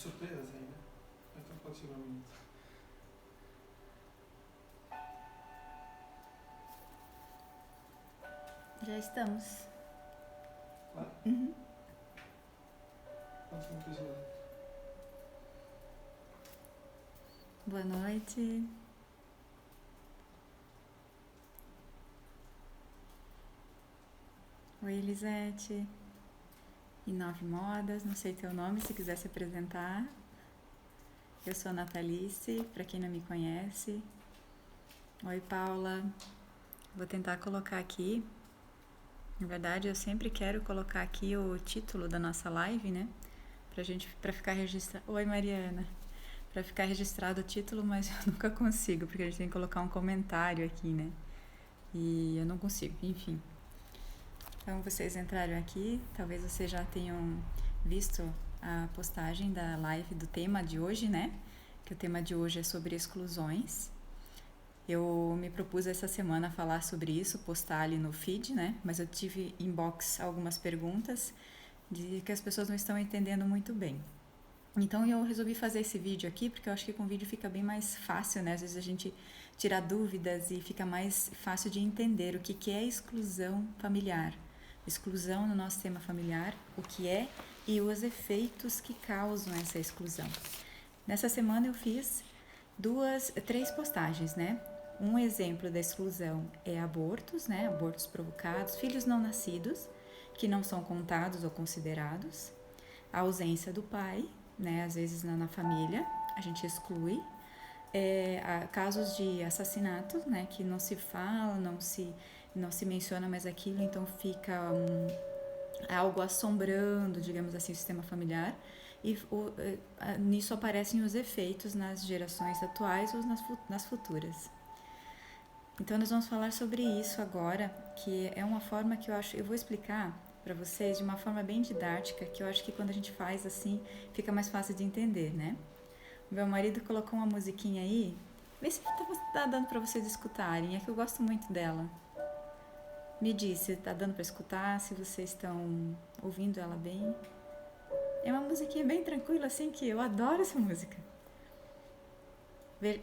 surpresa ainda. Então pode segurar um minuto. Já estamos. Vai? Uhum. Quantos minutos já? Boa noite. Oi, Elisete. Inove Modas, não sei teu nome, se quiser se apresentar. Eu sou a Natalice, para quem não me conhece. Oi, Paula. Vou tentar colocar aqui. Na verdade, eu sempre quero colocar aqui o título da nossa live, né? Pra ficar registrado. Oi, Mariana. Pra ficar registrado o título, mas eu nunca consigo, porque a gente tem que colocar um comentário aqui, né? E eu não consigo, enfim. Então, vocês entraram aqui, talvez vocês já tenham visto a postagem da live do tema de hoje, né? Que o tema de hoje é sobre exclusões. Eu me propus essa semana falar sobre isso, postar ali no feed, né? Mas eu tive inbox algumas perguntas de que as pessoas não estão entendendo muito bem. Então eu resolvi fazer esse vídeo aqui porque eu acho que com vídeo fica bem mais fácil, né? Às vezes a gente tira dúvidas e fica mais fácil de entender o que é exclusão familiar. Exclusão no nosso tema familiar, o que é e os efeitos que causam essa exclusão. Nessa semana eu fiz três postagens, né? Um exemplo da exclusão é abortos, né? Abortos provocados, filhos não nascidos, que não são contados ou considerados, a ausência do pai, né? Às vezes na família, a gente exclui, casos de assassinato, né? Que não se fala, não se menciona mais aquilo, então fica algo assombrando, digamos assim, o sistema familiar, e nisso aparecem os efeitos nas gerações atuais ou nas futuras. Então nós vamos falar sobre isso agora, que é uma forma que eu vou explicar para vocês de uma forma bem didática, que eu acho que quando a gente faz assim, fica mais fácil de entender, né? O meu marido colocou uma musiquinha aí, vê se tá dando para vocês escutarem, é que eu gosto muito dela. Me diz se tá dando para escutar, se vocês estão ouvindo ela bem. É uma musiquinha bem tranquila, assim, que eu adoro essa música.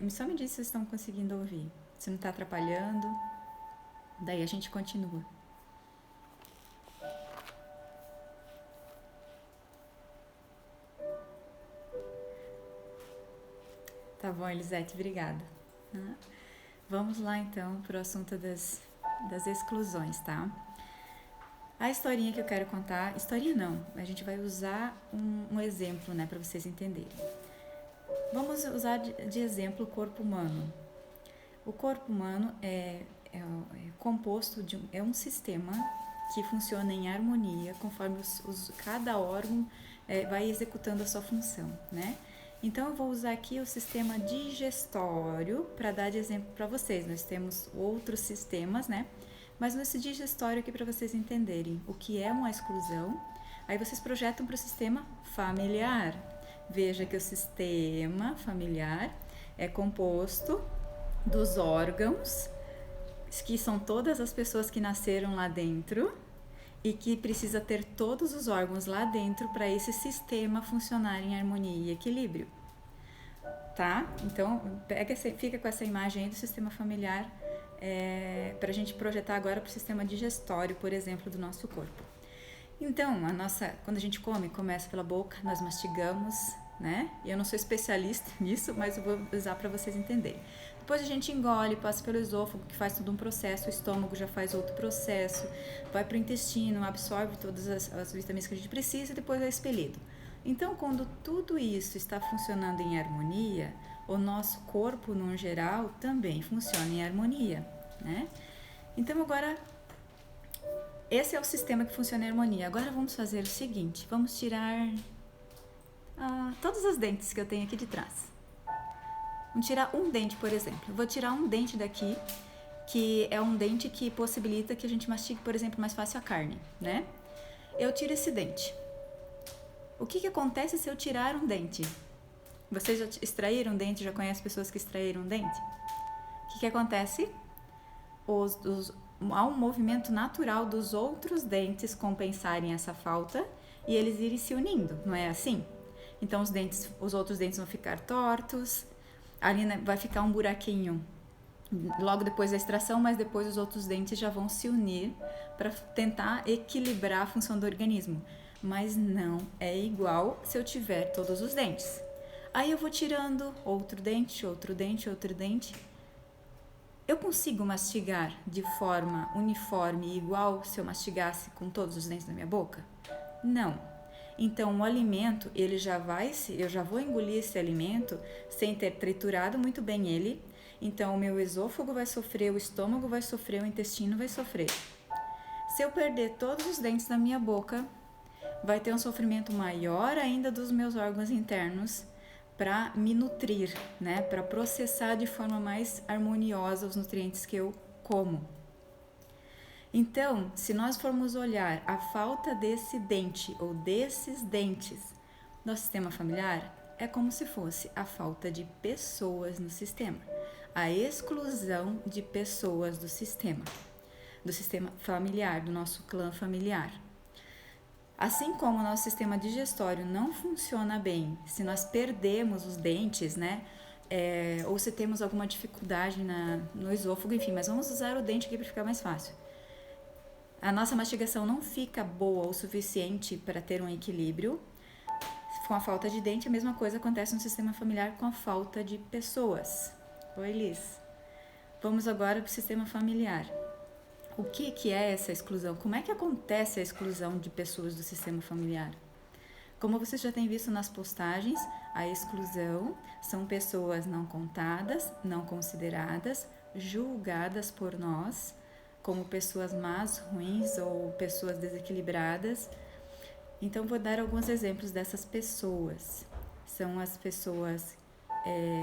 Só me diz se vocês estão conseguindo ouvir. Se não tá atrapalhando. Daí a gente continua. Tá bom, Elisete, obrigada. Vamos lá, então, pro assunto das exclusões, tá? A historinha que eu quero contar... Historinha não, a gente vai usar um exemplo, né, para vocês entenderem. Vamos usar de exemplo o corpo humano. O corpo humano é composto de um sistema que funciona em harmonia conforme cada órgão vai executando a sua função, né? Então eu vou usar aqui o sistema digestório para dar de exemplo para vocês. Nós temos outros sistemas, né? Mas nesse digestório aqui para vocês entenderem o que é uma exclusão, aí vocês projetam para o sistema familiar. Veja que o sistema familiar é composto dos órgãos, que são todas as pessoas que nasceram lá dentro e que precisa ter todos os órgãos lá dentro para esse sistema funcionar em harmonia e equilíbrio. Tá? Então, fica com essa imagem aí do sistema familiar para a gente projetar agora para o sistema digestório, por exemplo, do nosso corpo. Então, quando a gente começa pela boca, nós mastigamos, né? Eu não sou especialista nisso, mas eu vou usar para vocês entenderem. Depois a gente engole, passa pelo esôfago, que faz todo um processo, o estômago já faz outro processo, vai para o intestino, absorve todas as vitaminas que a gente precisa e depois é expelido. Então, quando tudo isso está funcionando em harmonia, o nosso corpo, no geral, também funciona em harmonia, né? Então, agora, esse é o sistema que funciona em harmonia. Agora vamos fazer o seguinte, vamos tirar todos os dentes que eu tenho aqui de trás. Vamos tirar um dente, por exemplo. Eu vou tirar um dente daqui, que é um dente que possibilita que a gente mastigue, por exemplo, mais fácil a carne, né? Eu tiro esse dente. O que acontece se eu tirar um dente? Vocês já extraíram um dente? Já conhecem pessoas que extraíram um dente? O que acontece? Há um movimento natural dos outros dentes compensarem essa falta e eles irem se unindo, não é assim? Então os outros dentes vão ficar tortos, ali, né, vai ficar um buraquinho logo depois da extração, mas depois os outros dentes já vão se unir para tentar equilibrar a função do organismo. Mas não é igual se eu tiver todos os dentes. Aí eu vou tirando outro dente, outro dente, outro dente. Eu consigo mastigar de forma uniforme e igual se eu mastigasse com todos os dentes da minha boca? Não. Então o alimento, eu já vou engolir esse alimento sem ter triturado muito bem ele. Então o meu esôfago vai sofrer, o estômago vai sofrer, o intestino vai sofrer. Se eu perder todos os dentes da minha boca, vai ter um sofrimento maior ainda dos meus órgãos internos para me nutrir, né? Para processar de forma mais harmoniosa os nutrientes que eu como. Então, se nós formos olhar a falta desse dente ou desses dentes no sistema familiar, é como se fosse a falta de pessoas no sistema, a exclusão de pessoas do sistema familiar, do nosso clã familiar. Assim como o nosso sistema digestório não funciona bem, se nós perdemos os dentes, né? Ou se temos alguma dificuldade no esôfago, enfim, mas vamos usar o dente aqui para ficar mais fácil. A nossa mastigação não fica boa o suficiente para ter um equilíbrio. Com a falta de dente, a mesma coisa acontece no sistema familiar com a falta de pessoas. Oi, Liz. Vamos agora para o sistema familiar. O que é essa exclusão? Como é que acontece a exclusão de pessoas do sistema familiar? Como vocês já têm visto nas postagens, a exclusão são pessoas não contadas, não consideradas, julgadas por nós como pessoas más, ruins ou pessoas desequilibradas. Então, vou dar alguns exemplos dessas pessoas. São as pessoas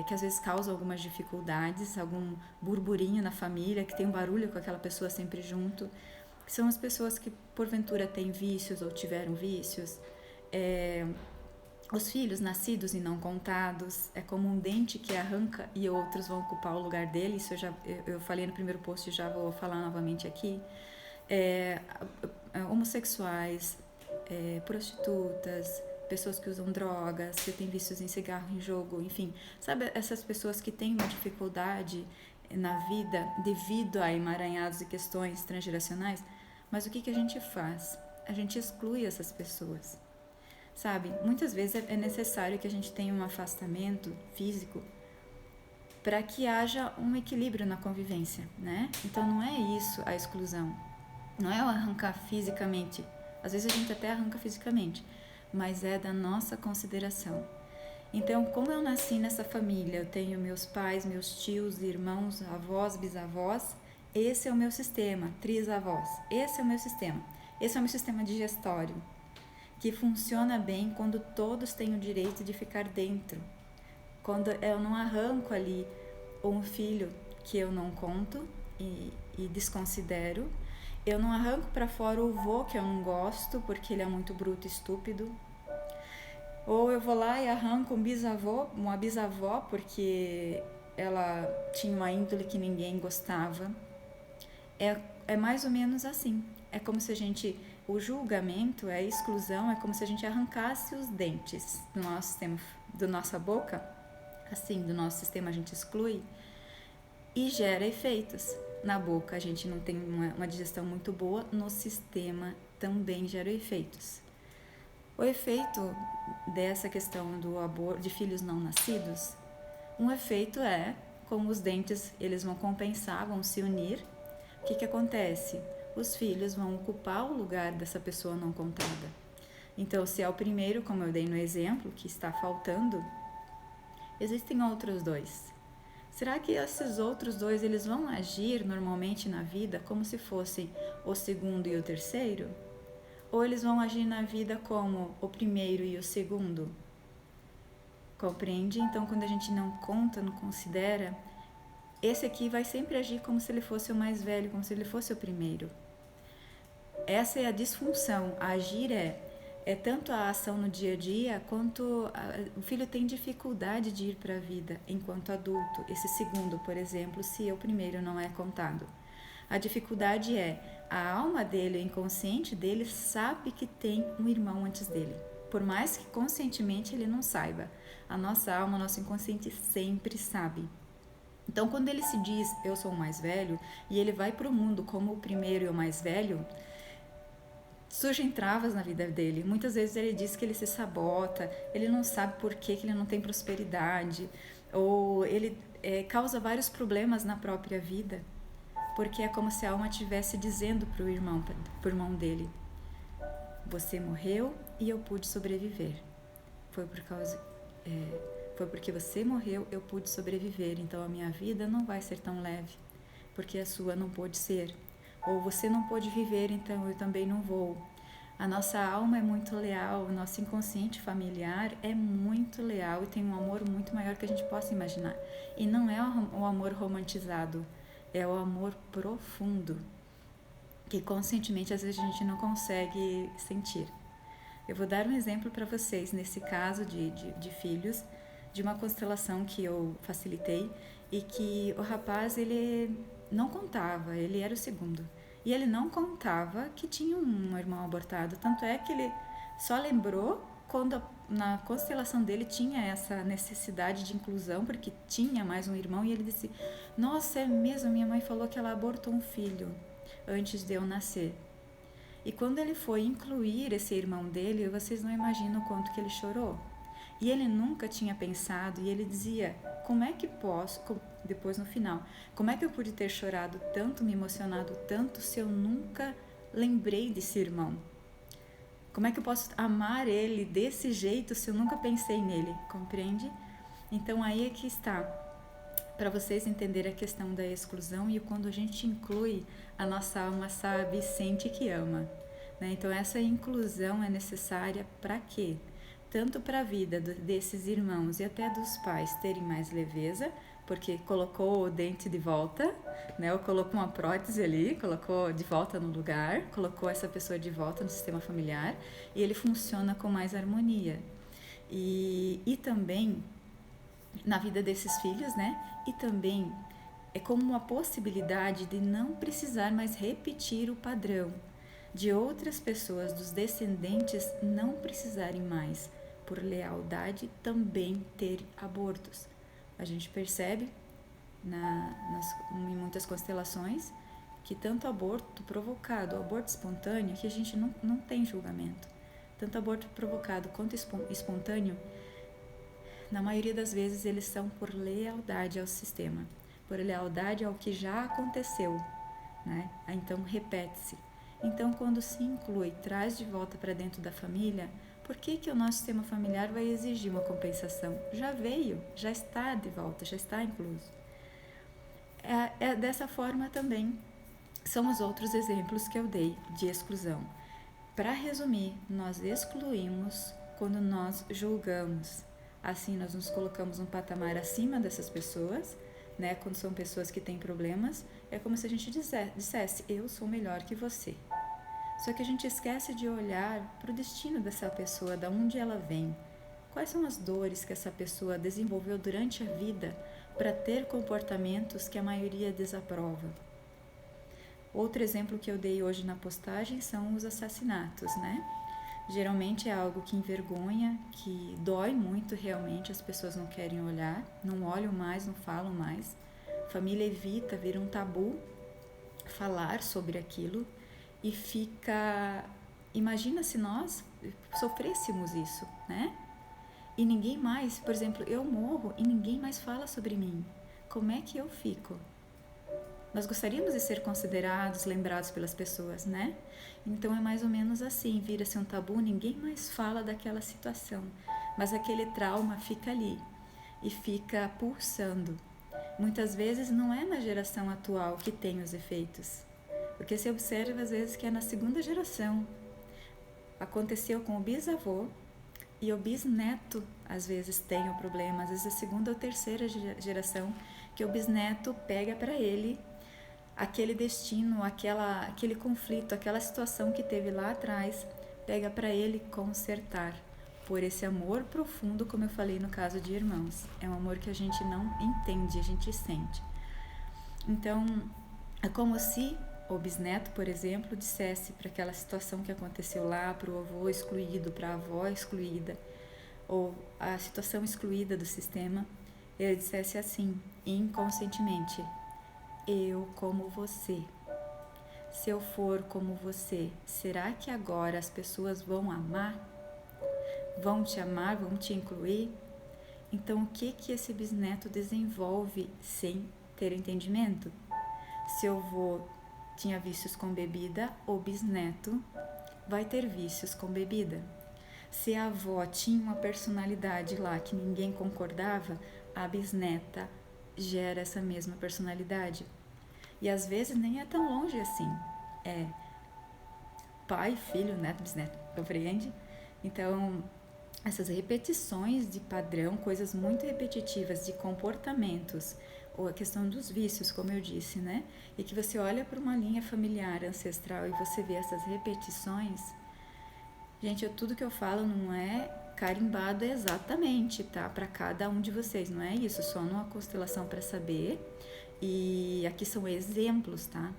que às vezes causam algumas dificuldades, algum burburinho na família, que tem um barulho com aquela pessoa sempre junto. São as pessoas que, porventura, têm vícios ou tiveram vícios. Os filhos nascidos e não contados, é como um dente que arranca e outros vão ocupar o lugar dele. Isso eu falei no primeiro post e já vou falar novamente aqui. Homossexuais, prostitutas, pessoas que usam drogas, que têm vícios em cigarro, em jogo, enfim. Sabe essas pessoas que têm uma dificuldade na vida devido a emaranhados e questões transgeracionais? Mas o que a gente faz? A gente exclui essas pessoas. Sabe, muitas vezes é necessário que a gente tenha um afastamento físico para que haja um equilíbrio na convivência, né? Então não é isso a exclusão, não é o arrancar fisicamente. Às vezes a gente até arranca fisicamente, mas é da nossa consideração. Então, como eu nasci nessa família, eu tenho meus pais, meus tios, irmãos, avós, bisavós, esse é o meu sistema, trisavós, esse é o meu sistema. Esse é o meu sistema digestório, que funciona bem quando todos têm o direito de ficar dentro. Quando eu não arranco ali um filho que eu não conto e desconsidero, eu não arranco para fora o vô que eu não gosto porque ele é muito bruto e estúpido, ou eu vou lá e arranco uma bisavó porque ela tinha uma índole que ninguém gostava. É mais ou menos assim. É como se o julgamento, a exclusão, é como se a gente arrancasse os dentes do nosso sistema, da nossa boca, assim, do nosso sistema a gente exclui e gera efeitos. Na boca a gente não tem uma digestão muito boa, no sistema também gera efeitos. O efeito dessa questão do aborto de filhos não nascidos, um efeito é como os dentes eles vão compensar, vão se unir. O que acontece? Os filhos vão ocupar o lugar dessa pessoa não contada. Então, se é o primeiro, como eu dei no exemplo, que está faltando, existem outros dois. Será que esses outros dois eles vão agir normalmente na vida como se fossem o segundo e o terceiro? Ou eles vão agir na vida como o primeiro e o segundo? Compreende? Então, quando a gente não conta, não considera, esse aqui vai sempre agir como se ele fosse o mais velho, como se ele fosse o primeiro. Essa é a disfunção. Agir é tanto a ação no dia a dia, quanto o filho tem dificuldade de ir para a vida enquanto adulto. Esse segundo, por exemplo, se o primeiro não é contado. A dificuldade a alma dele, o inconsciente dele, sabe que tem um irmão antes dele. por mais que conscientemente ele não saiba. A nossa alma, o nosso inconsciente sempre sabe. Então, quando ele se diz, eu sou o mais velho, e ele vai para o mundo como o primeiro e o mais velho, surgem travas na vida dele. Muitas vezes ele diz que ele se sabota, ele não sabe por que ele não tem prosperidade, ou ele causa vários problemas na própria vida, porque é como se a alma estivesse dizendo para o irmão dele, você morreu e eu pude sobreviver. Foi porque você morreu, eu pude sobreviver, então a minha vida não vai ser tão leve, porque a sua não pôde ser. Ou você não pôde viver, então eu também não vou. A nossa alma é muito leal, o nosso inconsciente familiar é muito leal e tem um amor muito maior que a gente possa imaginar. E não é o amor romantizado, é o amor profundo, que conscientemente às vezes a gente não consegue sentir. Eu vou dar um exemplo para vocês, nesse caso de filhos, de uma constelação que eu facilitei e que o rapaz, ele não contava, ele era o segundo. E ele não contava que tinha um irmão abortado, tanto é que ele só lembrou quando na constelação dele tinha essa necessidade de inclusão, porque tinha mais um irmão, e ele disse, nossa, é mesmo, minha mãe falou que ela abortou um filho antes de eu nascer. E quando ele foi incluir esse irmão dele, vocês não imaginam o quanto que ele chorou. E ele nunca tinha pensado, e ele dizia, como é que posso, depois no final, como é que eu pude ter chorado tanto, me emocionado tanto, se eu nunca lembrei desse irmão? Como é que eu posso amar ele desse jeito se eu nunca pensei nele, compreende? Então aí é que está, para vocês entenderem a questão da exclusão e quando a gente inclui, a nossa alma sabe e sente que ama, né? Então essa inclusão é necessária para quê? Tanto para a vida desses irmãos e até dos pais terem mais leveza, porque colocou o dente de volta, né? Ou colocou uma prótese ali, colocou de volta no lugar, colocou essa pessoa de volta no sistema familiar e ele funciona com mais harmonia. E também na vida desses filhos, né? E também é como uma possibilidade de não precisar mais repetir o padrão, de outras pessoas, dos descendentes, não precisarem mais, por lealdade, também ter abortos. A gente percebe em muitas constelações que tanto aborto provocado, aborto espontâneo, que a gente não tem julgamento, tanto aborto provocado quanto espontâneo, na maioria das vezes eles são por lealdade ao sistema, por lealdade ao que já aconteceu, né? Então repete-se. Então quando se inclui, traz de volta para dentro da família, por que o nosso sistema familiar vai exigir uma compensação? Já veio, já está de volta, já está incluso. É dessa forma também são os outros exemplos que eu dei de exclusão. Para resumir, nós excluímos quando nós julgamos. Assim, nós nos colocamos um patamar acima dessas pessoas, né? Quando são pessoas que têm problemas, é como se a gente dissesse, eu sou melhor que você. Só que a gente esquece de olhar para o destino dessa pessoa, de onde ela vem. Quais são as dores que essa pessoa desenvolveu durante a vida para ter comportamentos que a maioria desaprova. Outro exemplo que eu dei hoje na postagem são os assassinatos, né? Geralmente é algo que envergonha, que dói muito realmente, as pessoas não querem olhar, não olham mais, não falam mais. A família evita, vira um tabu falar sobre aquilo e fica... Imagina se nós sofrêssemos isso, né? E ninguém mais, por exemplo, eu morro e ninguém mais fala sobre mim. Como é que eu fico? Nós gostaríamos de ser considerados, lembrados pelas pessoas, né? Então é mais ou menos assim, vira-se um tabu, ninguém mais fala daquela situação, mas aquele trauma fica ali e fica pulsando. Muitas vezes não é na geração atual que tem os efeitos, porque se observa às vezes que é na segunda geração. Aconteceu com o bisavô e o bisneto às vezes tem o problema, às vezes a segunda ou terceira geração que o bisneto pega para ele aquele destino, aquele conflito, aquela situação que teve lá atrás, pega para ele consertar, por esse amor profundo, como eu falei no caso de irmãos. É um amor que a gente não entende, a gente sente. Então, é como se o bisneto, por exemplo, dissesse para aquela situação que aconteceu lá, para o avô excluído, para a avó excluída, ou a situação excluída do sistema, ele dissesse assim, inconscientemente: eu como você. Se eu for como você, será que agora as pessoas vão amar? Vão te amar, vão te incluir? Então, o que esse bisneto desenvolve sem ter entendimento? Se o avô tinha vícios com bebida, o bisneto vai ter vícios com bebida. Se a avó tinha uma personalidade lá que ninguém concordava, a bisneta gera essa mesma personalidade. E às vezes nem é tão longe assim. É pai, filho, neto, bisneto, compreende? Então, essas repetições de padrão, coisas muito repetitivas de comportamentos, ou a questão dos vícios, como eu disse, né? E que você olha para uma linha familiar ancestral e você vê essas repetições. Gente, tudo que eu falo não é carimbado exatamente, tá? Para cada um de vocês, não é isso, só numa constelação para saber. E aqui são exemplos, tá?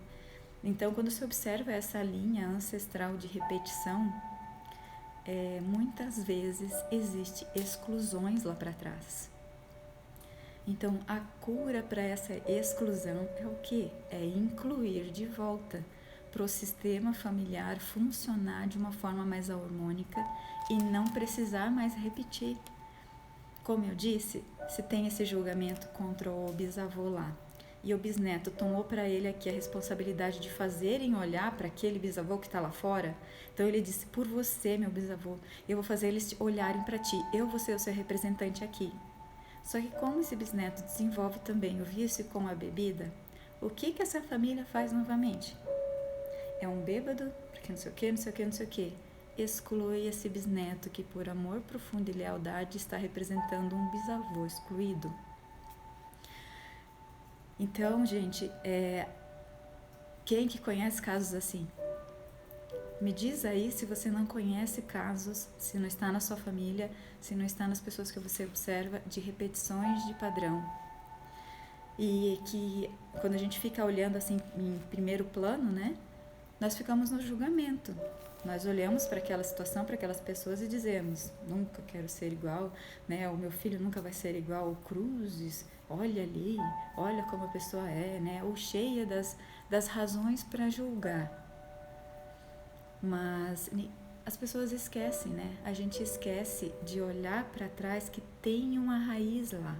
Então, quando você observa essa linha ancestral de repetição, muitas vezes existe exclusões lá para trás. Então, a cura para essa exclusão é o quê? É incluir de volta para o sistema familiar funcionar de uma forma mais harmônica e não precisar mais repetir. Como eu disse, se tem esse julgamento contra o bisavô lá, e o bisneto tomou para ele aqui a responsabilidade de fazerem olhar para aquele bisavô que está lá fora. Então ele disse: por você, meu bisavô, eu vou fazer eles olharem para ti, eu vou ser o seu representante aqui. Só que como esse bisneto desenvolve também o vício com a bebida, o que essa família faz novamente? É um bêbado, porque não sei o que, não sei o que, não sei o que. Exclui esse bisneto que por amor profundo e lealdade está representando um bisavô excluído. Então, gente, quem que conhece casos assim? Me diz aí se você não conhece casos, se não está na sua família, se não está nas pessoas que você observa, de repetições de padrão. E que quando a gente fica olhando assim em primeiro plano, né? Nós ficamos no julgamento. Nós olhamos para aquela situação, para aquelas pessoas e dizemos: nunca quero ser igual, né? O meu filho nunca vai ser igual ao Cruzes. Olha ali, olha como a pessoa é, né? Ou cheia das razões para julgar. Mas as pessoas esquecem, né? A gente esquece de olhar para trás que tem uma raiz lá.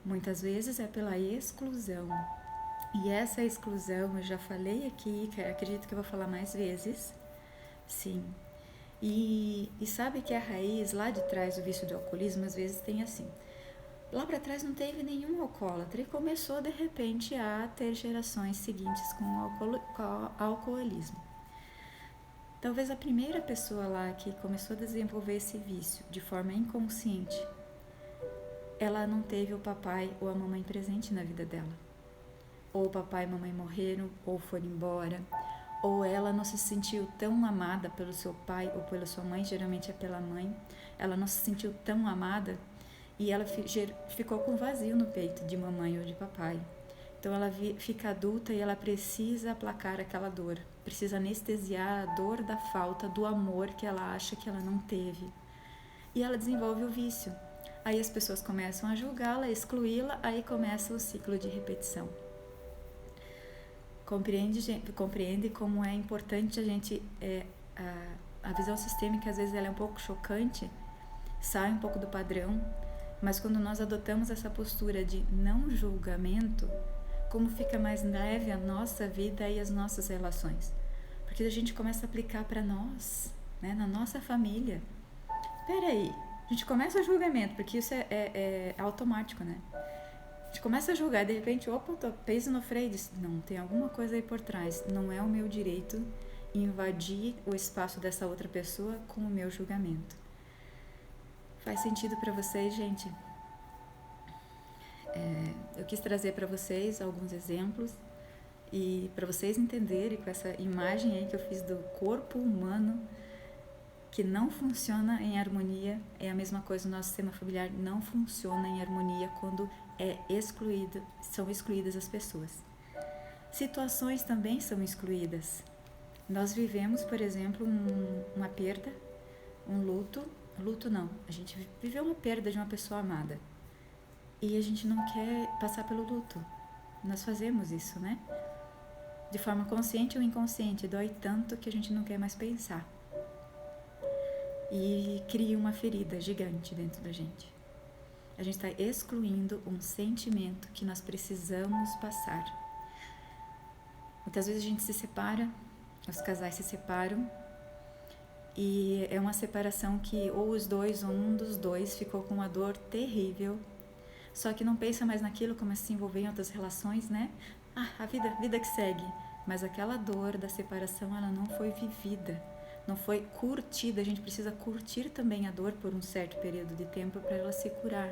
Muitas vezes é pela exclusão. E essa exclusão, eu já falei aqui, que acredito que eu vou falar mais vezes, sim. E sabe que a raiz lá de trás do vício do alcoolismo, às vezes tem assim. Lá para trás não teve nenhum alcoólatra e começou de repente a ter gerações seguintes com o alcoolismo. Talvez a primeira pessoa lá que começou a desenvolver esse vício de forma inconsciente, ela não teve o papai ou a mamãe presente na vida dela. Ou o papai e a mamãe morreram, ou foram embora, ou ela não se sentiu tão amada pelo seu pai ou pela sua mãe, geralmente é pela mãe, ela não se sentiu tão amada e ela ficou com vazio no peito de mamãe ou de papai. Então ela fica adulta e ela precisa aplacar aquela dor, precisa anestesiar a dor da falta do amor que ela acha que ela não teve. E ela desenvolve o vício. Aí as pessoas começam a julgá-la, a excluí-la, aí começa o ciclo de repetição. Compreende como é importante a gente, a visão sistêmica às vezes ela é um pouco chocante, sai um pouco do padrão, mas quando nós adotamos essa postura de não julgamento, como fica mais leve a nossa vida e as nossas relações. Porque a gente começa a aplicar para nós, né, na nossa família. Peraí, a gente começa o julgamento, porque isso é automático, né? A gente começa a julgar, de repente, opa, peso no freio, diz, não, tem alguma coisa aí por trás, não é o meu direito invadir o espaço dessa outra pessoa com o meu julgamento. Faz sentido para vocês, gente? Eu quis trazer para vocês alguns exemplos e para vocês entenderem com essa imagem aí que eu fiz do corpo humano que não funciona em harmonia, é a mesma coisa, o nosso sistema familiar não funciona em harmonia quando são excluídas as pessoas. Situações também são excluídas. Nós vivemos, por exemplo, uma perda, um luto. Luto não, a gente viveu uma perda de uma pessoa amada. E a gente não quer passar pelo luto. Nós fazemos isso, né? De forma consciente ou inconsciente, dói tanto que a gente não quer mais pensar. E cria uma ferida gigante dentro da gente. A gente está excluindo um sentimento que nós precisamos passar. Muitas vezes a gente se separa, os casais se separam, e é uma separação que ou os dois ou um dos dois ficou com uma dor terrível, só que não pensa mais naquilo, começa a se envolver em outras relações, né? A vida que segue. Mas aquela dor da separação, ela não foi vivida, não foi curtida. A gente precisa curtir também a dor por um certo período de tempo para ela se curar.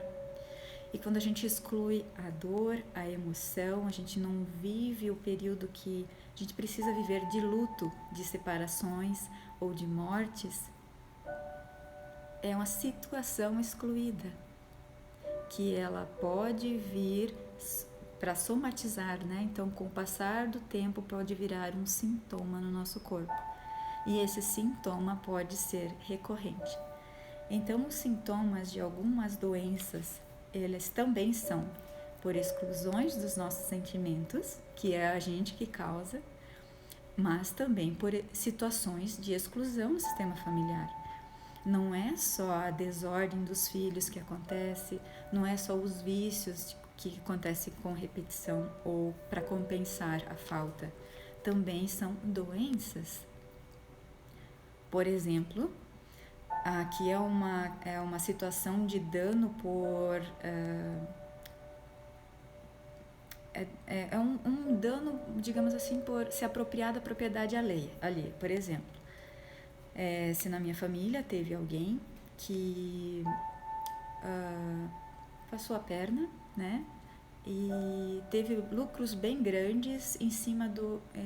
E quando a gente exclui a dor, a emoção, a gente não vive o período que a gente precisa viver de luto, de separações ou de mortes, é uma situação excluída, que ela pode vir para somatizar, né? Então, com o passar do tempo, pode virar um sintoma no nosso corpo. E esse sintoma pode ser recorrente. Então, os sintomas de algumas doenças, eles também são por exclusões dos nossos sentimentos, que é a gente que causa, mas também por situações de exclusão no sistema familiar. Não é só a desordem dos filhos que acontece, não é só os vícios que acontecem com repetição ou para compensar a falta. Também são doenças. Por exemplo, aqui é uma situação de dano por... um dano, digamos assim, por se apropriar da propriedade alheia. Por exemplo, se na minha família teve alguém que passou a perna, né? E teve lucros bem grandes em cima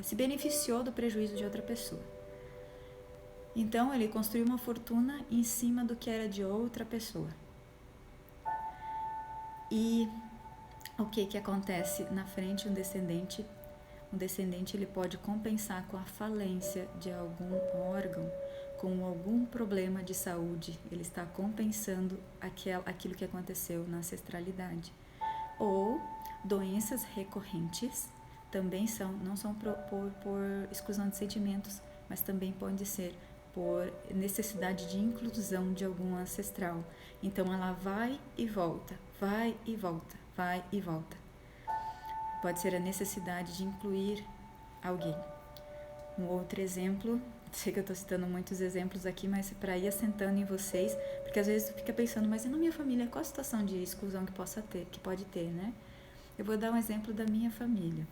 se beneficiou do prejuízo de outra pessoa. Então ele construiu uma fortuna em cima do que era de outra pessoa. E o que acontece na frente? Um descendente ele pode compensar com a falência de algum órgão, com algum problema de saúde. Ele está compensando aquilo que aconteceu na ancestralidade. Ou doenças recorrentes também não são por exclusão de sentimentos, mas também pode ser por necessidade de inclusão de algum ancestral. Então ela vai e volta, vai e volta, vai e volta. Pode ser a necessidade de incluir alguém. Um outro exemplo, sei que eu estou citando muitos exemplos aqui, mas para ir assentando em vocês, porque às vezes tu fica pensando, mas e na minha família, qual a situação de exclusão que pode ter, né? Eu vou dar um exemplo da minha família.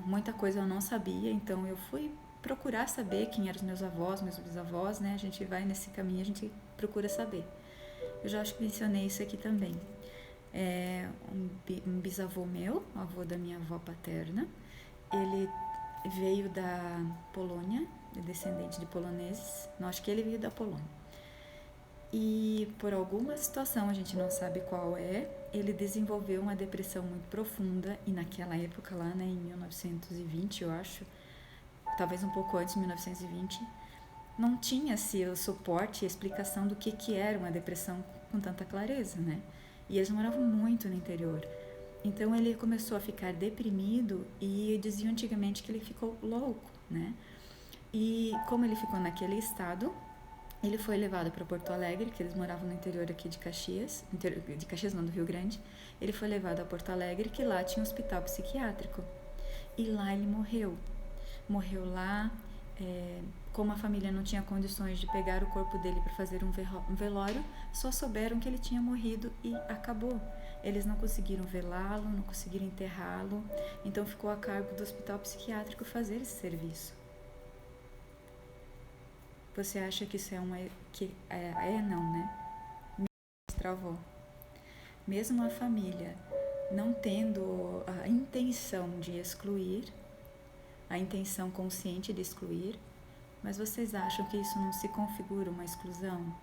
Muita coisa eu não sabia, então eu fui procurar saber quem eram os meus avós, meus bisavós, né? A gente vai nesse caminho, a gente procura saber. Eu já acho que mencionei isso aqui também. Um bisavô meu, avô da minha avó paterna, ele veio da Polônia, é descendente de poloneses. Não, acho que ele veio da Polônia. E por alguma situação, a gente não sabe qual ele desenvolveu uma depressão muito profunda. E naquela época lá, né, em 1920, eu acho, talvez um pouco antes de 1920, não tinha-se o suporte e a explicação do que era uma depressão com tanta clareza, né? E eles moravam muito no interior. Então ele começou a ficar deprimido e diziam antigamente que ele ficou louco, né? E como ele ficou naquele estado, ele foi levado para Porto Alegre, que eles moravam no interior aqui de Caxias, do Rio Grande. Ele foi levado a Porto Alegre, que lá tinha um hospital psiquiátrico. E lá ele morreu. Morreu lá, como a família não tinha condições de pegar o corpo dele para fazer um velório, só souberam que ele tinha morrido e acabou. Eles não conseguiram velá-lo, não conseguiram enterrá-lo, então ficou a cargo do hospital psiquiátrico fazer esse serviço. Você acha que isso não, né? Minha avó. Mesmo a família não tendo a intenção de excluir, a intenção consciente de excluir, mas vocês acham que isso não se configura uma exclusão?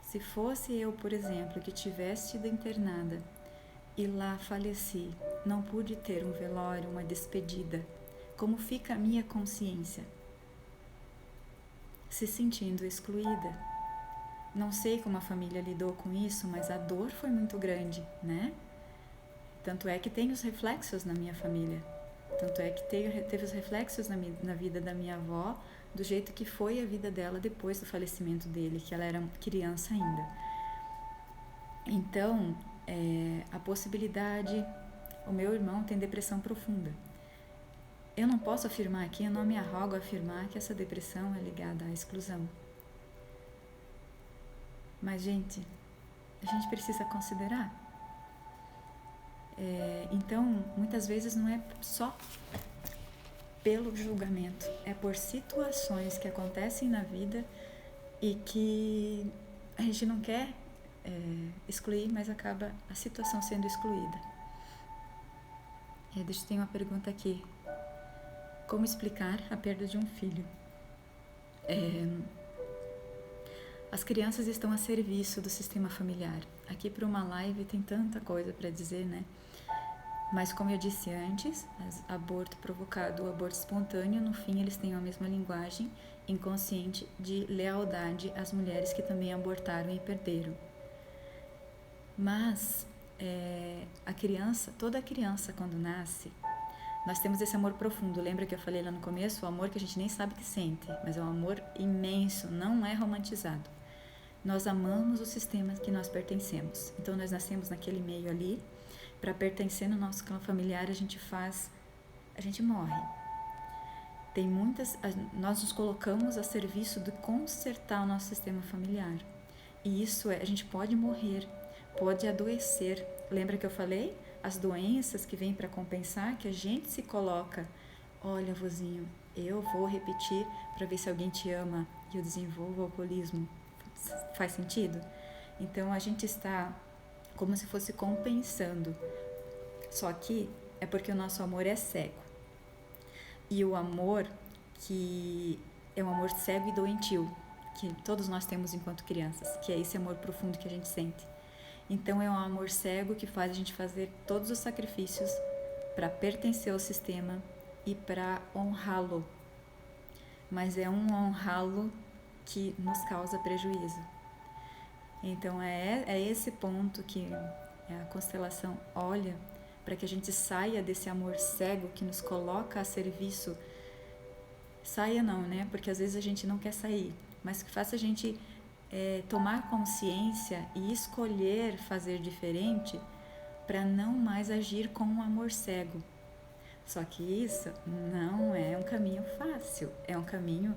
Se fosse eu, por exemplo, que tivesse sido internada e lá faleci, não pude ter um velório, uma despedida. Como fica a minha consciência? Se sentindo excluída. Não sei como a família lidou com isso, mas a dor foi muito grande, né? Tanto é que tem os reflexos na minha família. Tanto é que teve os reflexos na vida da minha avó, do jeito que foi a vida dela depois do falecimento dele, que ela era criança ainda. Então, a possibilidade... O meu irmão tem depressão profunda. Eu não posso afirmar aqui, eu não me arrogo a afirmar que essa depressão é ligada à exclusão. Mas, gente, a gente precisa considerar. Então, muitas vezes não é só pelo julgamento, é por situações que acontecem na vida e que a gente não quer excluir, mas acaba a situação sendo excluída. Deixa eu ter uma pergunta aqui. Como explicar a perda de um filho? As crianças estão a serviço do sistema familiar. Aqui para uma live tem tanta coisa para dizer, né? Mas como eu disse antes, aborto provocado, o aborto espontâneo, no fim eles têm a mesma linguagem inconsciente de lealdade às mulheres que também abortaram e perderam. Mas a criança, toda criança quando nasce, nós temos esse amor profundo. Lembra que eu falei lá no começo? O amor que a gente nem sabe que sente, mas é um amor imenso, não é romantizado. Nós amamos o sistema que nós pertencemos. Então nós nascemos naquele meio ali. Para pertencer no nosso clã familiar, a gente morre. Nós nos colocamos a serviço de consertar o nosso sistema familiar. E isso a gente pode morrer, pode adoecer. Lembra que eu falei? As doenças que vêm para compensar, que a gente se coloca. Olha, vozinho, eu vou repetir para ver se alguém te ama e eu desenvolvo o alcoolismo. Faz sentido? Então a gente está como se fosse compensando. Só que é porque o nosso amor é cego. E o amor que é um amor cego e doentio, que todos nós temos enquanto crianças, que é esse amor profundo que a gente sente. Então é um amor cego que faz a gente fazer todos os sacrifícios para pertencer ao sistema e para honrá-lo. Mas é um honrá-lo que nos causa prejuízo. Então é esse ponto que a constelação olha para que a gente saia desse amor cego que nos coloca a serviço. Saia não, né? Porque às vezes a gente não quer sair, mas que faça a gente tomar consciência e escolher fazer diferente para não mais agir com um amor cego. Só que isso não é um caminho fácil, é um caminho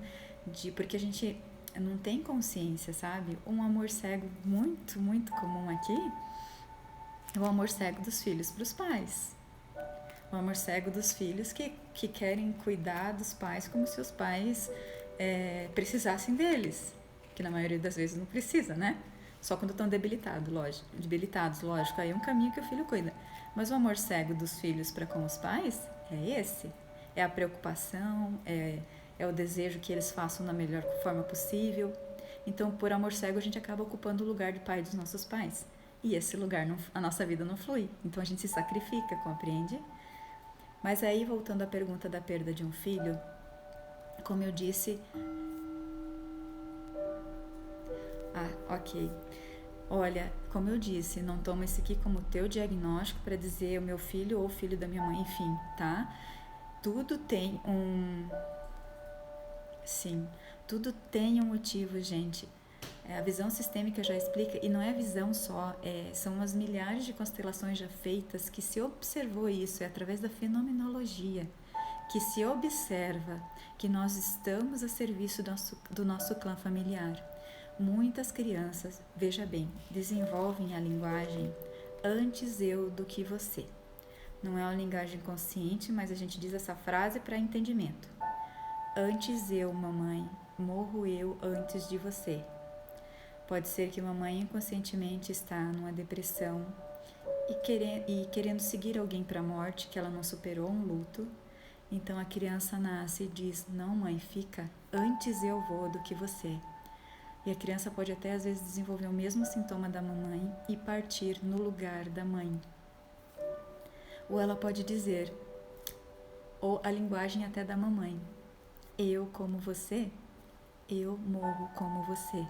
porque a gente não tem consciência, sabe? Um amor cego muito, muito comum aqui é o amor cego dos filhos para os pais. O amor cego dos filhos que querem cuidar dos pais como se os pais precisassem deles. Que na maioria das vezes não precisa, né? Só quando estão debilitados, lógico. Aí é um caminho que o filho cuida. Mas o amor cego dos filhos para com os pais é esse. É a preocupação, é o desejo que eles façam da melhor forma possível. Então, por amor cego, a gente acaba ocupando o lugar de pai dos nossos pais. E esse lugar, a nossa vida não flui. Então, a gente se sacrifica, compreende? Mas aí, voltando à pergunta da perda de um filho, como eu disse... ok. Olha, como eu disse, não toma isso aqui como teu diagnóstico para dizer o meu filho ou o filho da minha mãe, enfim, tá? Tudo tem tudo tem um motivo, gente. A visão sistêmica já explica, e não é visão só, são umas milhares de constelações já feitas que se observou isso, é através da fenomenologia, que se observa que nós estamos a serviço do nosso clã familiar. Muitas crianças, veja bem, desenvolvem a linguagem antes eu do que você. Não é uma linguagem consciente, mas a gente diz essa frase para entendimento. Antes eu, mamãe, morro eu antes de você. Pode ser que mamãe inconscientemente está numa depressão e querendo seguir alguém para a morte, que ela não superou um luto. Então a criança nasce e diz, não mãe, fica, antes eu vou do que você. E a criança pode até às vezes desenvolver o mesmo sintoma da mamãe e partir no lugar da mãe. Ou ela pode dizer, ou a linguagem até da mamãe, eu como você, eu morro como você.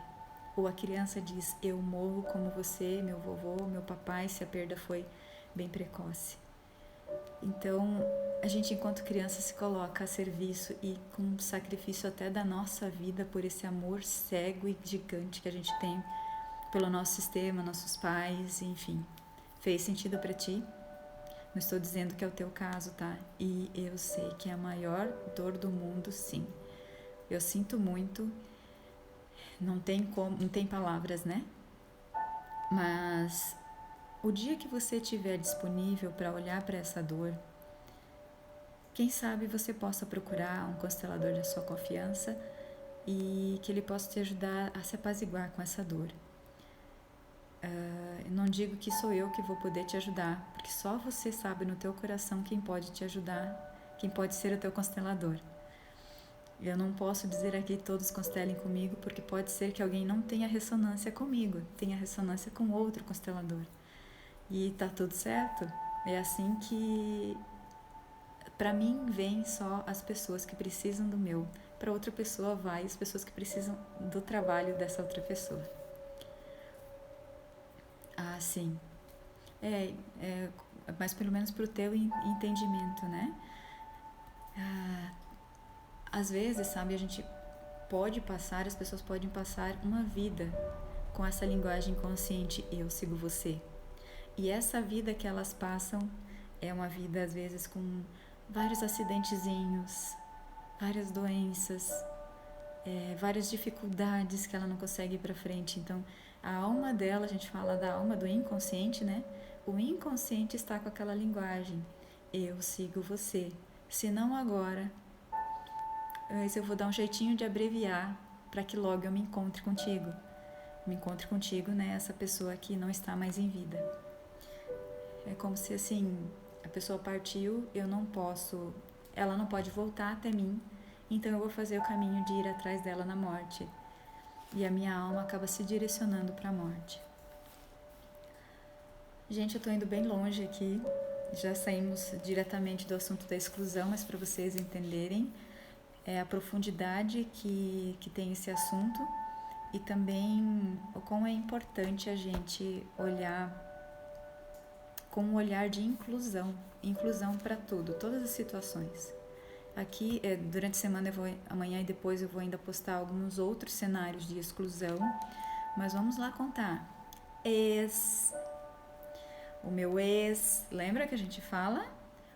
Ou a criança diz, eu morro como você, meu vovô, meu papai, se a perda foi bem precoce. Então, a gente enquanto criança se coloca a serviço e com sacrifício até da nossa vida por esse amor cego e gigante que a gente tem pelo nosso sistema, nossos pais, enfim. Fez sentido para ti? Não estou dizendo que é o teu caso, tá? E eu sei que é a maior dor do mundo, sim. Eu sinto muito, não tem palavras, né? Mas o dia que você estiver disponível para olhar para essa dor, quem sabe você possa procurar um constelador da sua confiança e que ele possa te ajudar a se apaziguar com essa dor. Eu não digo que sou eu que vou poder te ajudar, porque só você sabe no teu coração quem pode te ajudar, quem pode ser o teu constelador. Eu não posso dizer aqui todos constelem comigo, porque pode ser que alguém não tenha ressonância comigo, tenha ressonância com outro constelador. E tá tudo certo. É assim que, para mim, vem só as pessoas que precisam do meu. Para outra pessoa vai as pessoas que precisam do trabalho dessa outra pessoa. Ah, sim. Mas pelo menos pro teu entendimento, né? Às vezes, sabe, a gente pode passar, as pessoas podem passar uma vida com essa linguagem consciente, eu sigo você. E essa vida que elas passam é uma vida, às vezes, com vários acidentezinhos, várias doenças, várias dificuldades que ela não consegue ir para frente. Então, a alma dela, a gente fala da alma do inconsciente, né? O inconsciente está com aquela linguagem, eu sigo você. Se não agora, eu vou dar um jeitinho de abreviar para que logo eu me encontre contigo. Me encontre contigo, né? Essa pessoa que não está mais em vida. É como se assim, a pessoa partiu, ela não pode voltar até mim, então eu vou fazer o caminho de ir atrás dela na morte. E a minha alma acaba se direcionando para a morte. Gente, eu tô indo bem longe aqui. Já saímos diretamente do assunto da exclusão, mas para vocês entenderem a profundidade que tem esse assunto e também o quão é importante a gente olhar com um olhar de inclusão para tudo, todas as situações. Aqui, durante a semana, amanhã e depois eu vou ainda postar alguns outros cenários de exclusão, mas vamos lá contar. O meu ex, lembra que a gente fala?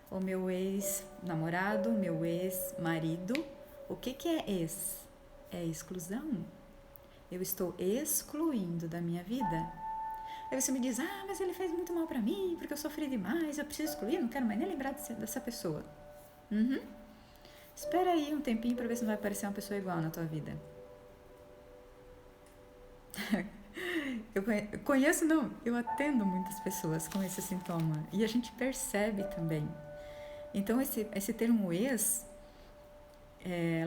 O meu ex-namorado, o meu ex-marido. O que é ex? É exclusão. Eu estou excluindo da minha vida. Aí você me diz, mas ele fez muito mal pra mim, porque eu sofri demais, eu preciso excluir, não quero mais nem lembrar dessa pessoa. Espera aí um tempinho pra ver se não vai aparecer uma pessoa igual na tua vida. Eu atendo muitas pessoas com esse sintoma e a gente percebe também. Então esse termo ex,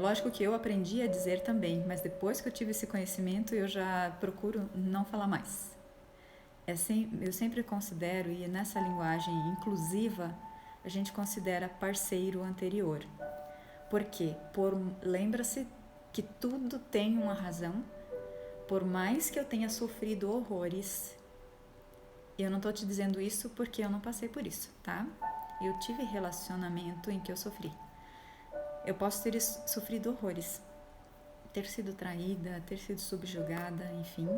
lógico que eu aprendi a dizer também, mas depois que eu tive esse conhecimento eu já procuro não falar mais. Eu sempre considero, e nessa linguagem inclusiva, a gente considera parceiro anterior. Por quê? Lembra-se que tudo tem uma razão. Por mais que eu tenha sofrido horrores, eu não estou te dizendo isso porque eu não passei por isso, tá? Eu tive relacionamento em que eu sofri. Eu posso ter sofrido horrores, ter sido traída, ter sido subjugada, enfim.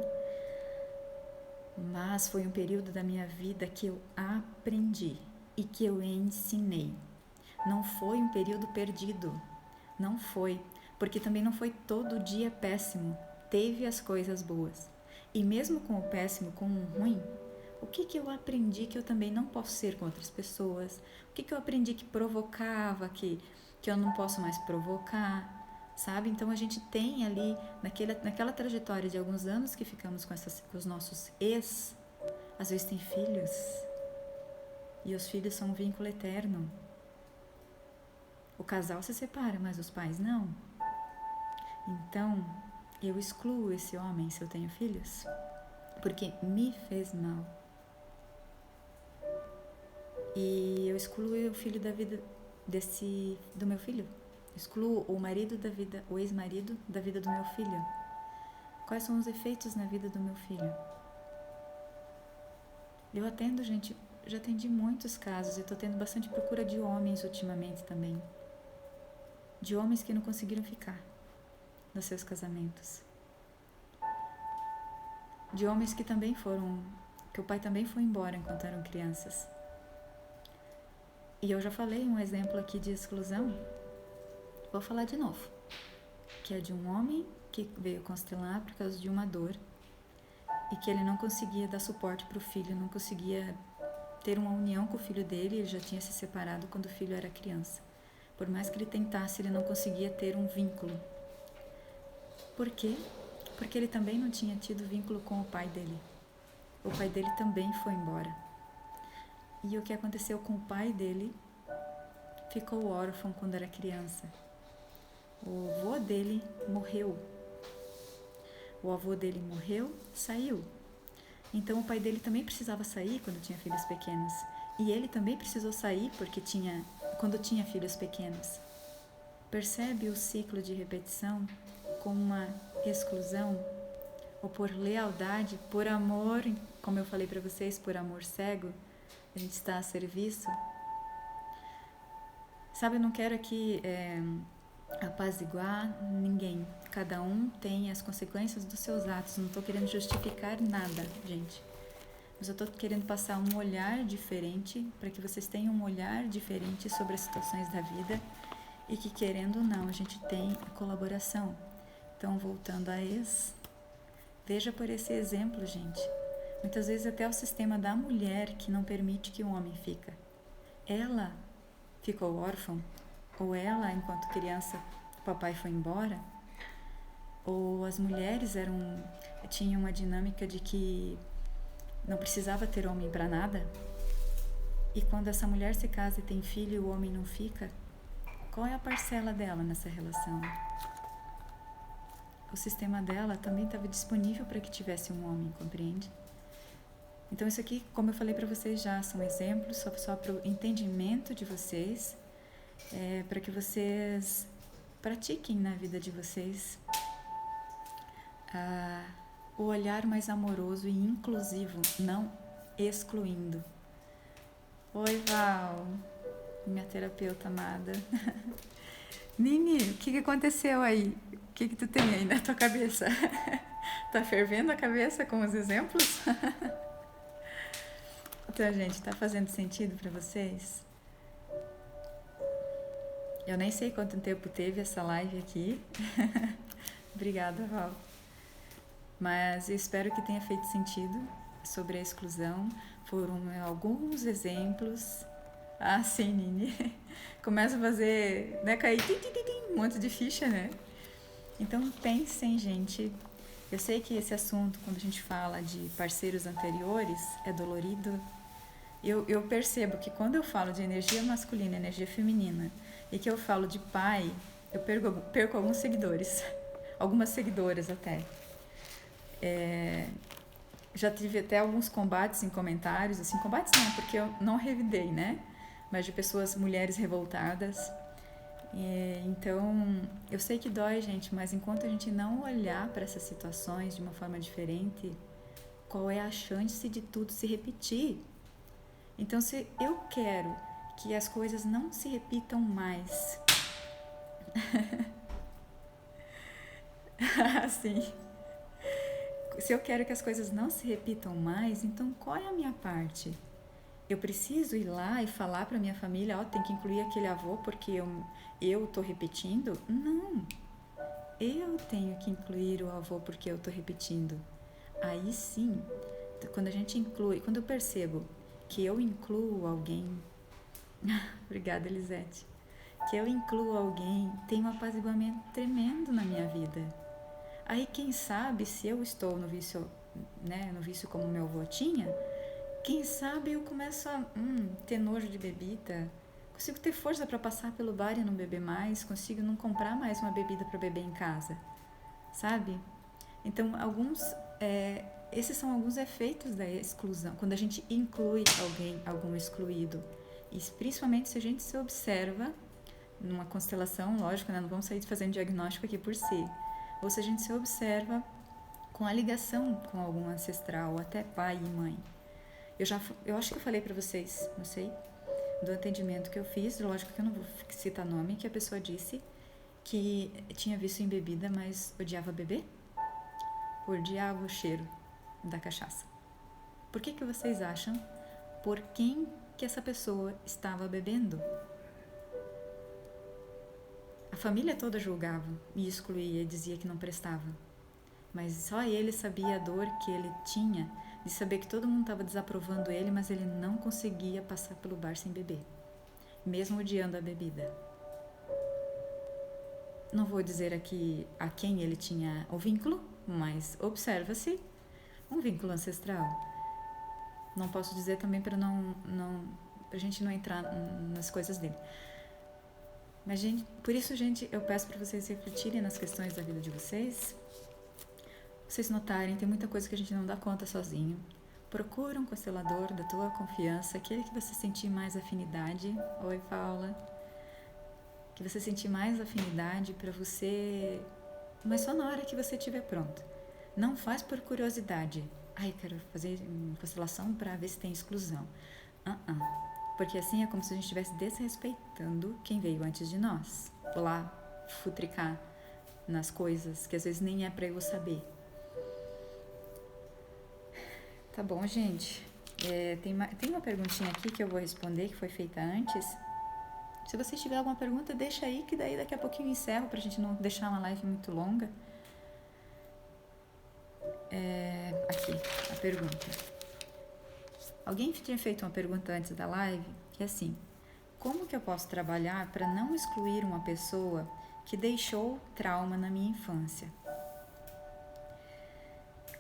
Mas foi um período da minha vida que eu aprendi e que eu ensinei. Não foi um período perdido, não foi, porque também não foi todo dia péssimo, teve as coisas boas. E mesmo com o péssimo, com o ruim, o que eu aprendi que eu também não posso ser com outras pessoas? O que eu aprendi que provocava, que eu não posso mais provocar? Sabe? Então a gente tem ali, naquela trajetória de alguns anos que ficamos com os nossos ex, às vezes tem filhos, e os filhos são um vínculo eterno. O casal se separa, mas os pais não. Então, eu excluo esse homem se eu tenho filhos, porque me fez mal. e eu excluo o filho da vida do meu filho. Excluo o marido da vida, o ex-marido da vida do meu filho. Quais são os efeitos na vida do meu filho? Eu atendo, gente, já atendi muitos casos e estou tendo bastante procura de homens ultimamente também. De homens que não conseguiram ficar nos seus casamentos. De homens que também foram, que o pai também foi embora enquanto eram crianças. E eu já falei um exemplo aqui de exclusão, vou falar de novo, que é de um homem que veio constelar por causa de uma dor e que ele não conseguia dar suporte para o filho, não conseguia ter uma união com o filho dele, ele já tinha se separado quando o filho era criança. Por mais que ele tentasse, ele não conseguia ter um vínculo. Por quê? Porque ele também não tinha tido vínculo com o pai dele. O pai dele também foi embora. E o que aconteceu com o pai dele? Ficou órfão quando era criança. O avô dele morreu. O avô dele morreu, saiu. Então o pai dele também precisava sair quando tinha filhos pequenos. E ele também precisou sair quando tinha filhos pequenos. Percebe o ciclo de repetição como uma exclusão? Ou por lealdade, por amor, como eu falei para vocês, por amor cego, a gente está a serviço. Sabe, eu não quero aqui apaziguar ninguém. Cada um tem as consequências dos seus atos. Não estou querendo justificar nada, gente. Mas eu estou querendo passar um olhar diferente para que vocês tenham um olhar diferente sobre as situações da vida e que, querendo ou não, a gente tem a colaboração. Então, voltando a veja por esse exemplo, gente. Muitas vezes até o sistema da mulher que não permite que o homem fica. Ela ficou órfã, ou ela, enquanto criança, o papai foi embora, ou as mulheres tinham uma dinâmica de que não precisava ter homem para nada, e quando essa mulher se casa e tem filho e o homem não fica, qual é a parcela dela nessa relação? O sistema dela também estava disponível para que tivesse um homem, compreende? Então isso aqui, como eu falei para vocês já, são exemplos só para o entendimento de vocês, para que vocês pratiquem na vida de vocês o olhar mais amoroso e inclusivo, não excluindo. Oi, Val, minha terapeuta amada. Nini, o que aconteceu aí? O que tu tem aí na tua cabeça? Tá fervendo a cabeça com os exemplos? Então, gente, tá fazendo sentido para vocês? Eu nem sei quanto tempo teve essa live aqui. Obrigada, Val. Mas eu espero que tenha feito sentido sobre a exclusão. Foram alguns exemplos. Ah, sim, Nini. Começa a fazer, né, cair um monte de ficha, né? Então, pensem, gente. Eu sei que esse assunto, quando a gente fala de parceiros anteriores, é dolorido. Eu percebo que quando eu falo de energia masculina e energia feminina, e que eu falo de pai, eu perco alguns seguidores. Algumas seguidoras até. Já tive até alguns combates em comentários, assim, combates não, porque eu não revidei, né? Mas de pessoas, mulheres revoltadas. Então, eu sei que dói, gente, mas enquanto a gente não olhar para essas situações de uma forma diferente, qual é a chance de tudo se repetir? Então, se eu quero que as coisas não se repitam mais, assim, se eu quero que as coisas não se repitam mais, então qual é a minha parte? Eu preciso ir lá e falar para minha família, tem que incluir aquele avô porque eu tô repetindo? Não, eu tenho que incluir o avô porque eu tô repetindo. Aí sim, quando a gente inclui, quando eu percebo que eu incluo alguém, obrigada, Elisete, que eu incluo alguém, tem um apaziguamento tremendo na minha vida. Aí quem sabe, se eu estou no vício, né, no vício como meu avô tinha, quem sabe eu começo a ter nojo de bebida, consigo ter força para passar pelo bar e não beber mais, consigo não comprar mais uma bebida para beber em casa, sabe? Então, esses são alguns efeitos da exclusão, quando a gente inclui alguém, algum excluído. E principalmente se a gente se observa numa constelação, lógico, né? Não vamos sair fazendo diagnóstico aqui por si. Ou se a gente se observa com a ligação com algum ancestral, até pai e mãe. Eu acho que eu falei para vocês, não sei, do atendimento que eu fiz, lógico que eu não vou citar nome, que a pessoa disse que tinha vício em bebida, mas odiava beber, odiava o cheiro da cachaça. Por que vocês acham? Por quem que essa pessoa estava bebendo? A família toda julgava e excluía e dizia que não prestava. Mas só ele sabia a dor que ele tinha de saber que todo mundo estava desaprovando ele, mas ele não conseguia passar pelo bar sem beber, mesmo odiando a bebida. Não vou dizer aqui a quem ele tinha o vínculo, mas observa-se um vínculo ancestral. Não posso dizer também para a gente não entrar nas coisas dele. Mas, gente, por isso, gente, eu peço para vocês refletirem nas questões da vida de vocês. Vocês notarem, tem muita coisa que a gente não dá conta sozinho. Procura um constelador da tua confiança, aquele que você sentir mais afinidade. Oi, Paula. Que você sentir mais afinidade para você, mas só na hora que você estiver pronto. Não faz por curiosidade. Ai, quero fazer uma constelação para ver se tem exclusão. Porque assim é como se a gente estivesse desrespeitando quem veio antes de nós. Lá, futricar nas coisas que às vezes nem é para eu saber. Tá bom, gente. Tem uma perguntinha aqui que eu vou responder, que foi feita antes. Se você tiver alguma pergunta, deixa aí, que daí daqui a pouquinho eu encerro, pra gente não deixar uma live muito longa. Aqui, a pergunta. Alguém tinha feito uma pergunta antes da live, que é assim: como que eu posso trabalhar para não excluir uma pessoa que deixou trauma na minha infância?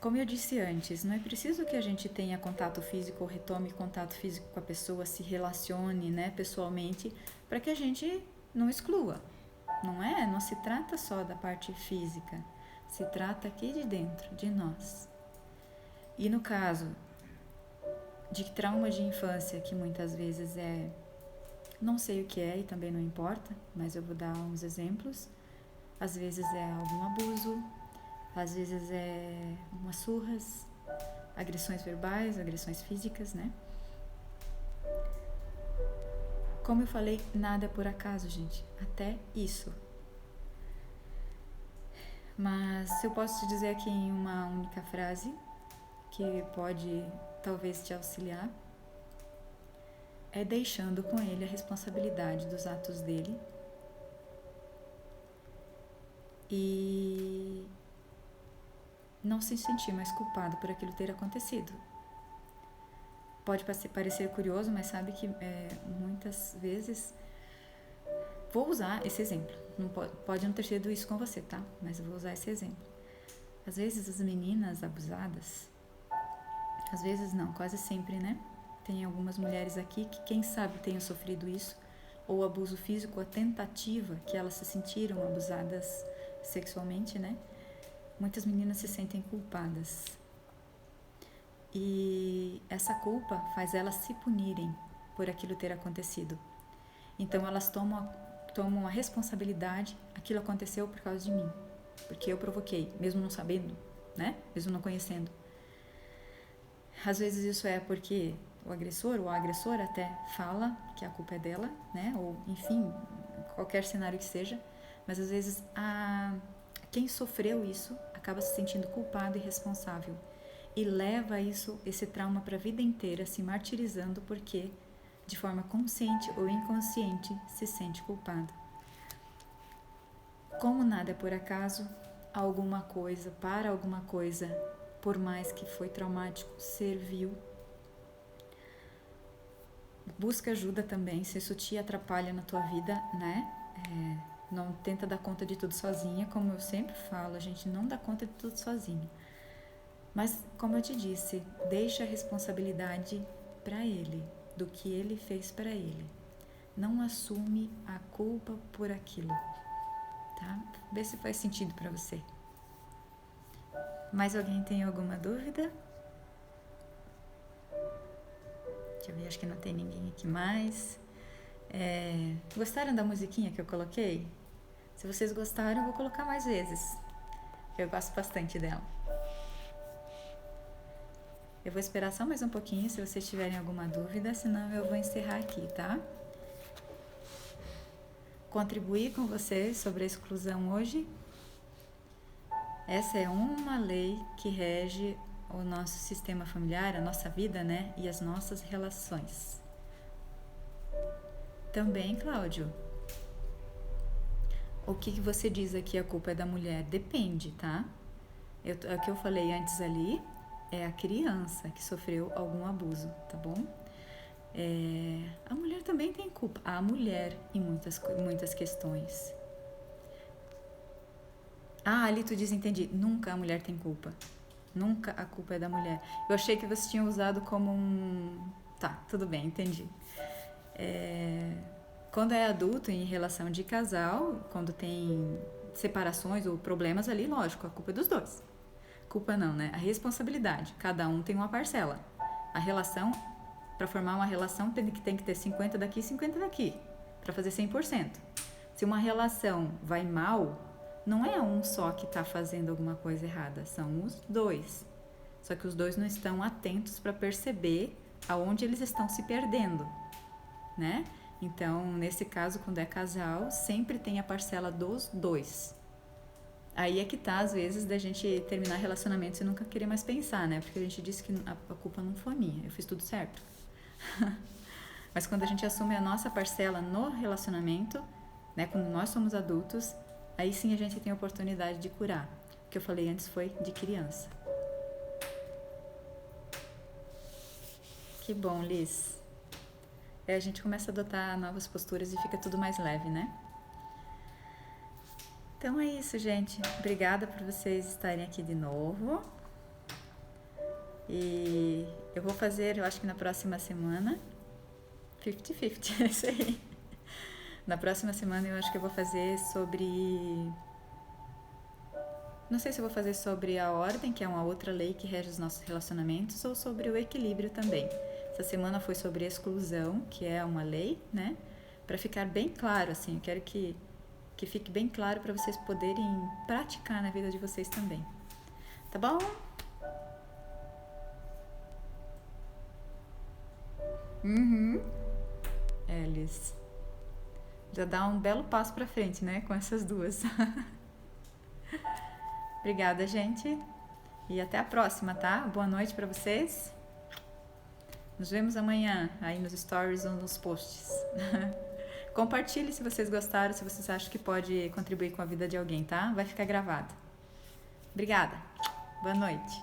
Como eu disse antes, não é preciso que a gente tenha contato físico ou retome contato físico com a pessoa, se relacione, né, pessoalmente, para que a gente não exclua. Não se trata só da parte física, se trata aqui de dentro, de nós. E no caso de trauma de infância, que muitas vezes não sei o que é e também não importa, mas eu vou dar uns exemplos. Às vezes é algum abuso, às vezes é umas surras, agressões verbais, agressões físicas, né? Como eu falei, nada é por acaso, gente. Até isso. Mas eu posso te dizer aqui em uma única frase, que pode talvez te auxiliar, é deixando com ele a responsabilidade dos atos dele e não se sentir mais culpado por aquilo ter acontecido. Pode parecer curioso, mas sabe que muitas vezes... Vou usar esse exemplo. Pode não ter sido isso com você, tá? Mas eu vou usar esse exemplo. Às vezes as meninas abusadas... Às vezes não, quase sempre, né? Tem algumas mulheres aqui que, quem sabe, tenham sofrido isso, ou abuso físico, a tentativa que elas se sentiram abusadas sexualmente, né? Muitas meninas se sentem culpadas. E essa culpa faz elas se punirem por aquilo ter acontecido. Então elas tomam a responsabilidade, aquilo aconteceu por causa de mim, porque eu provoquei, mesmo não sabendo, né? Mesmo não conhecendo. Às vezes isso é porque o agressor ou a agressora até fala que a culpa é dela, né? Ou, enfim, qualquer cenário que seja. Mas às vezes quem sofreu isso acaba se sentindo culpado e responsável. E leva esse trauma para a vida inteira, se martirizando porque, de forma consciente ou inconsciente, se sente culpado. Como nada é por acaso, alguma coisa, para alguma coisa, por mais que foi traumático, serviu. Busca ajuda também, se isso te atrapalha na tua vida, né? Não tenta dar conta de tudo sozinha, como eu sempre falo, a gente não dá conta de tudo sozinho. Mas, como eu te disse, deixa a responsabilidade para ele, do que ele fez para ele. Não assume a culpa por aquilo, tá? Vê se faz sentido para você. Mais alguém tem alguma dúvida? Deixa eu ver, acho que não tem ninguém aqui mais. Gostaram da musiquinha que eu coloquei? Se vocês gostaram, eu vou colocar mais vezes. Eu gosto bastante dela. Eu vou esperar só mais um pouquinho se vocês tiverem alguma dúvida, senão eu vou encerrar aqui, tá? Contribuir com vocês sobre a exclusão hoje. Essa é uma lei que rege o nosso sistema familiar, a nossa vida, né? E as nossas relações. Também, Cláudio, o que você diz aqui, a culpa é da mulher? Depende, tá? O que eu falei antes ali é a criança que sofreu algum abuso, tá bom? A mulher também tem culpa. A mulher em muitas questões. Ali tu diz, entendi. Nunca a mulher tem culpa. Nunca a culpa é da mulher. Eu achei que você tinha usado como um... Tá, tudo bem, entendi. Quando é adulto em relação de casal, quando tem separações ou problemas ali, lógico, a culpa é dos dois. Culpa não, né? A responsabilidade. Cada um tem uma parcela. A relação, para formar uma relação, tem que ter 50 daqui e 50 daqui, para fazer 100%. Se uma relação vai mal, não é um só que está fazendo alguma coisa errada, são os dois. Só que os dois não estão atentos para perceber aonde eles estão se perdendo, né? Então, nesse caso, quando é casal, sempre tem a parcela dos dois. Aí é que tá, às vezes, da gente terminar relacionamentos e nunca querer mais pensar, né? Porque a gente disse que a culpa não foi minha, eu fiz tudo certo. Mas quando a gente assume a nossa parcela no relacionamento, né? Quando nós somos adultos, aí sim a gente tem a oportunidade de curar. O que eu falei antes foi de criança. Que bom, Liz. A gente começa a adotar novas posturas e fica tudo mais leve, né? Então é isso, gente. Obrigada por vocês estarem aqui de novo. E eu vou fazer, eu acho que na próxima semana, 50-50, é isso aí. Na próxima semana eu acho que eu vou fazer sobre... Não sei se eu vou fazer sobre a ordem, que é uma outra lei que rege os nossos relacionamentos, ou sobre o equilíbrio também. Essa semana foi sobre exclusão, que é uma lei, né? Para ficar bem claro, assim, eu quero que fique bem claro para vocês poderem praticar na vida de vocês também. Tá bom? Liz. Já dá um belo passo para frente, né? Com essas duas. Obrigada, gente. E até a próxima, tá? Boa noite para vocês. Nos vemos amanhã aí nos stories ou nos posts. Compartilhe se vocês gostaram, se vocês acham que pode contribuir com a vida de alguém, tá? Vai ficar gravado. Obrigada. Boa noite.